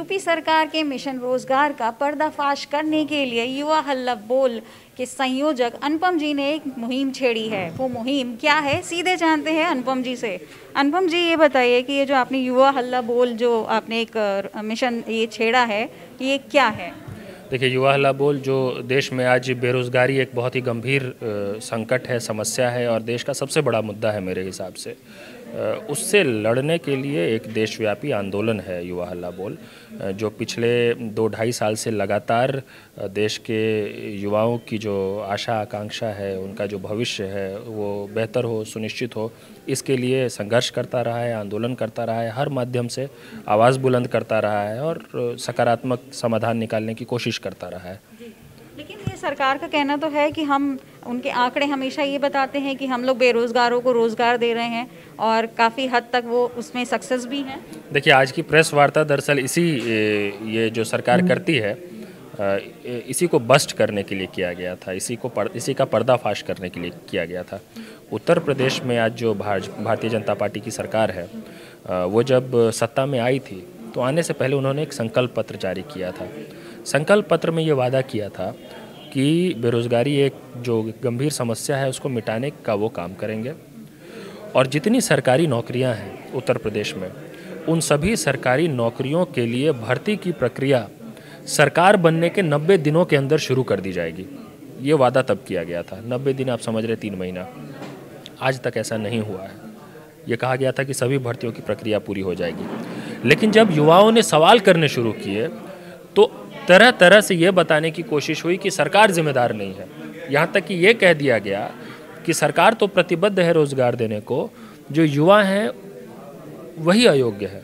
UP सरकार के mission रोजगार का पर्दाफाश करने के लिए युवा हल्ला बोल के संयोजक अनुपम जी ने एक मुहिम छेड़ी है। वो मुहिम क्या है, सीधे जानते हैं अनुपम जी से। अनुपम जी, ये बताइए कि ये जो आपने युवा हल्ला बोल जो आपने एक मिशन ये छेड़ा है, ये क्या है? देखिए, युवा हल्ला बोल जो देश में आज बेरोज़गारी एक बहुत ही गंभीर संकट है, समस्या है और देश का सबसे बड़ा मुद्दा है मेरे हिसाब से। उससे लड़ने के लिए एक देशव्यापी आंदोलन है युवा हल्ला बोल, जो पिछले 2-2.5 साल से लगातार देश के युवाओं की जो आशा आकांक्षा है, उनका जो भविष्य है वो बेहतर हो, सुनिश्चित हो, इसके लिए संघर्ष करता रहा है, आंदोलन करता रहा है, हर माध्यम से आवाज़ बुलंद करता रहा है और सकारात्मक समाधान निकालने की कोशिश करता रहा है। लेकिन ये सरकार का कहना तो है कि हम उनके आंकड़े हमेशा ये बताते हैं कि हम लोग बेरोजगारों को रोजगार दे रहे हैं और काफ़ी हद तक वो उसमें सक्सेस भी हैं। देखिए, आज की प्रेस वार्ता दरअसल ये जो सरकार करती है इसी को बस्ट करने के लिए किया गया था, इसी का पर्दाफाश करने के लिए किया गया था। उत्तर प्रदेश में आज जो भारतीय जनता पार्टी की सरकार है, वो जब सत्ता में आई थी तो आने से पहले उन्होंने एक संकल्प पत्र जारी किया था। संकल्प पत्र में ये वादा किया था कि बेरोज़गारी एक जो गंभीर समस्या है उसको मिटाने का वो काम करेंगे और जितनी सरकारी नौकरियां हैं उत्तर प्रदेश में, उन सभी सरकारी नौकरियों के लिए भर्ती की प्रक्रिया सरकार बनने के 90 दिनों के अंदर शुरू कर दी जाएगी। ये वादा तब किया गया था। 90 दिन आप समझ रहे, 3 महीना। आज तक ऐसा नहीं हुआ है। ये कहा गया था कि सभी भर्तियों की प्रक्रिया पूरी हो जाएगी, लेकिन जब युवाओं ने सवाल करने शुरू किए तो तरह तरह से ये बताने की कोशिश हुई कि सरकार जिम्मेदार नहीं है। यहाँ तक कि ये कह दिया गया कि सरकार तो प्रतिबद्ध है रोज़गार देने को, जो युवा हैं वही अयोग्य है,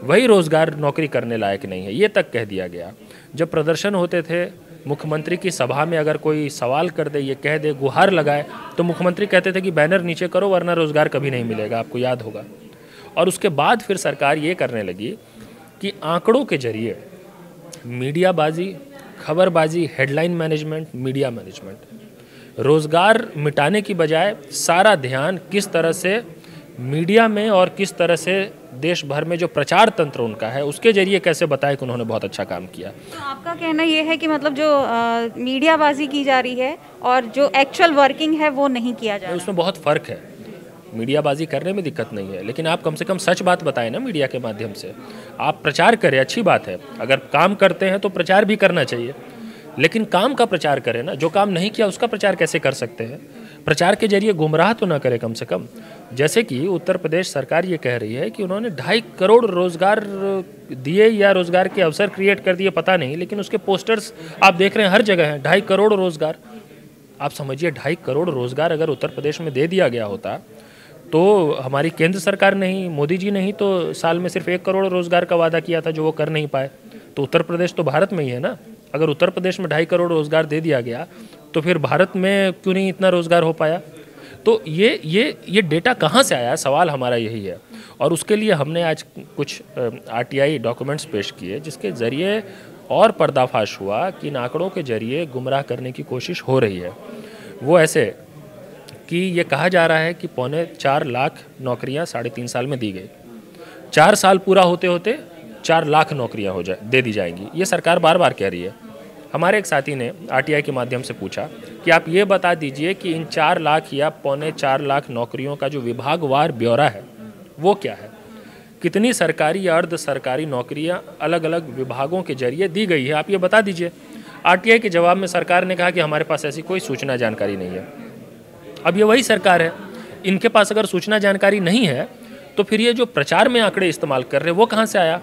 वही रोज़गार नौकरी करने लायक नहीं है, ये तक कह दिया गया। जब प्रदर्शन होते थे, मुख्यमंत्री की सभा में अगर कोई सवाल कर दे, ये कह दे, गुहार लगाए, तो मुख्यमंत्री कहते थे कि बैनर नीचे करो वरना रोज़गार कभी नहीं मिलेगा, आपको याद होगा। और उसके बाद फिर सरकार ये करने लगी कि आंकड़ों के जरिए मीडियाबाजी, खबरबाजी, हेडलाइन मैनेजमेंट, मीडिया मैनेजमेंट, रोज़गार मिटाने की बजाय सारा ध्यान किस तरह से मीडिया में और किस तरह से देश भर में जो प्रचार तंत्र उनका है उसके जरिए कैसे बताए कि उन्होंने बहुत अच्छा काम किया। तो आपका कहना ये है कि मतलब जो मीडियाबाजी की जा रही है और जो एक्चुअल वर्किंग है वो नहीं किया जा रहा है? उसमें बहुत फ़र्क है। मीडियाबाजी करने में दिक्कत नहीं है, लेकिन आप कम से कम सच बात बताएं ना मीडिया के माध्यम से। आप प्रचार करें, अच्छी बात है, अगर काम करते हैं तो प्रचार भी करना चाहिए, लेकिन काम का प्रचार करें ना। जो काम नहीं किया उसका प्रचार कैसे कर सकते हैं? प्रचार के जरिए गुमराह तो ना करें कम से कम। जैसे कि उत्तर प्रदेश सरकार ये कह रही है कि उन्होंने 2.5 करोड़ रोज़गार दिए या रोज़गार के अवसर क्रिएट कर दिए, पता नहीं, लेकिन उसके पोस्टर्स आप देख रहे हैं हर जगह हैं। 2.5 करोड़ रोज़गार, आप समझिए 2.5 करोड़ रोज़गार अगर उत्तर प्रदेश में दे दिया गया होता तो हमारी केंद्र सरकार नहीं, मोदी जी नहीं तो साल में सिर्फ 1 करोड़ रोज़गार का वादा किया था जो वो कर नहीं पाए। तो उत्तर प्रदेश तो भारत में ही है ना। अगर उत्तर प्रदेश में 2.5 करोड़ रोज़गार दे दिया गया तो फिर भारत में क्यों नहीं इतना रोज़गार हो पाया? तो ये डेटा कहाँ से आया, सवाल हमारा यही है। और उसके लिए हमने आज कुछ RTI डॉक्यूमेंट्स पेश किए जिसके ज़रिए और पर्दाफाश हुआ कि इन आंकड़ों के जरिए गुमराह करने की कोशिश हो रही है। वो ऐसे कि ये कहा जा रहा है कि 4.25 लाख नौकरियां 3.5 साल में दी गई। 4 साल पूरा होते होते 4 लाख नौकरियां दे दी जाएंगी, ये सरकार बार बार कह रही है। हमारे एक साथी ने RTI के माध्यम से पूछा कि आप ये बता दीजिए कि इन 4 लाख या 4.25 लाख नौकरियों का जो विभागवार ब्यौरा है वो क्या है? कितनी सरकारी या अर्ध सरकारी नौकरियां अलग अलग विभागों के जरिए दी गई है, आप ये बता दीजिए। RTI के जवाब में सरकार ने कहा कि हमारे पास ऐसी कोई सूचना जानकारी नहीं है। अब ये वही सरकार है, इनके पास अगर सूचना जानकारी नहीं है तो फिर ये जो प्रचार में आंकड़े इस्तेमाल कर रहे हैं वो कहाँ से आया,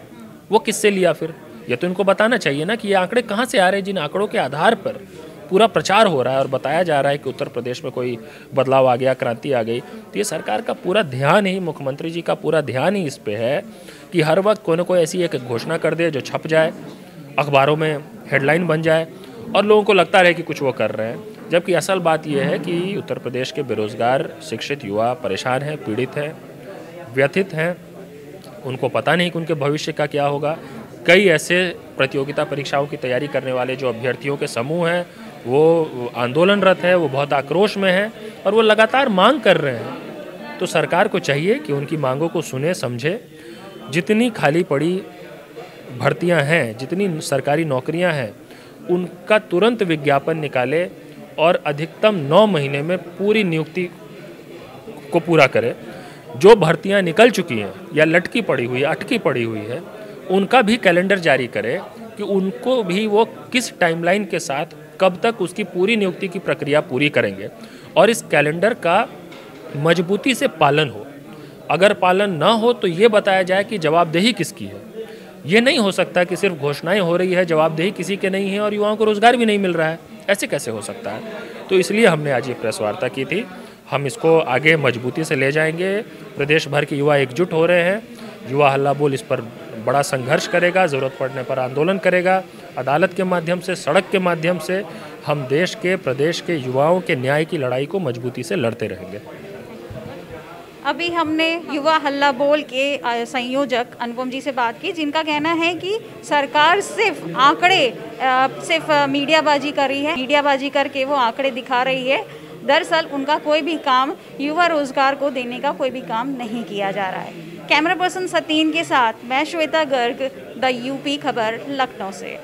वो किससे लिया? फिर ये तो इनको बताना चाहिए ना कि ये आंकड़े कहाँ से आ रहे हैं, जिन आंकड़ों के आधार पर पूरा प्रचार हो रहा है और बताया जा रहा है कि उत्तर प्रदेश में कोई बदलाव आ गया, क्रांति आ गई। तो ये सरकार का पूरा ध्यान ही, मुख्यमंत्री जी का पूरा ध्यान ही इस पे है कि हर वक्त कोई ना कोई ऐसी एक घोषणा कर दे जो छप जाए, अखबारों में हेडलाइन बन जाए और लोगों को लगता रहे कि कुछ वो कर रहे हैं। जबकि असल बात यह है कि उत्तर प्रदेश के बेरोज़गार शिक्षित युवा परेशान हैं, पीड़ित हैं, व्यथित हैं, उनको पता नहीं कि उनके भविष्य का क्या होगा। कई ऐसे प्रतियोगिता परीक्षाओं की तैयारी करने वाले जो अभ्यर्थियों के समूह हैं वो आंदोलनरत है, वो बहुत आक्रोश में है और वो लगातार मांग कर रहे हैं। तो सरकार को चाहिए कि उनकी मांगों को सुने, समझे। जितनी खाली पड़ी भर्तियां हैं, जितनी सरकारी नौकरियां हैं, उनका तुरंत विज्ञापन निकाले और अधिकतम 9 महीने में पूरी नियुक्ति को पूरा करे। जो भर्तियां निकल चुकी हैं या लटकी पड़ी हुई, अटकी पड़ी हुई है, उनका भी कैलेंडर जारी करे कि उनको भी वो किस टाइमलाइन के साथ कब तक उसकी पूरी नियुक्ति की प्रक्रिया पूरी करेंगे, और इस कैलेंडर का मजबूती से पालन हो। अगर पालन ना हो तो ये बताया जाए कि जवाबदेही किसकी है। ये नहीं हो सकता कि सिर्फ घोषणाएं हो रही है, जवाबदेही किसी के नहीं है और युवाओं को रोजगार भी नहीं मिल रहा है। ऐसे कैसे हो सकता है? तो इसलिए हमने आज ये प्रेस वार्ता की थी। हम इसको आगे मजबूती से ले जाएंगे। प्रदेश भर के युवा एकजुट हो रहे हैं। युवा हल्ला बोल इस पर बड़ा संघर्ष करेगा, ज़रूरत पड़ने पर आंदोलन करेगा। अदालत के माध्यम से, सड़क के माध्यम से हम देश के, प्रदेश के युवाओं के न्याय की लड़ाई को मजबूती से लड़ते रहेंगे। अभी हमने युवा हल्ला बोल के संयोजक अनुपम जी से बात की, जिनका कहना है कि सरकार सिर्फ आंकड़े, सिर्फ मीडियाबाजी कर रही है, मीडियाबाजी करके वो आंकड़े दिखा रही है। दरअसल उनका कोई भी काम युवा रोजगार को देने का कोई भी काम नहीं किया जा रहा है। कैमरा पर्सन सतीन के साथ मैं श्वेता गर्ग, द यूपी खबर, लखनऊ से।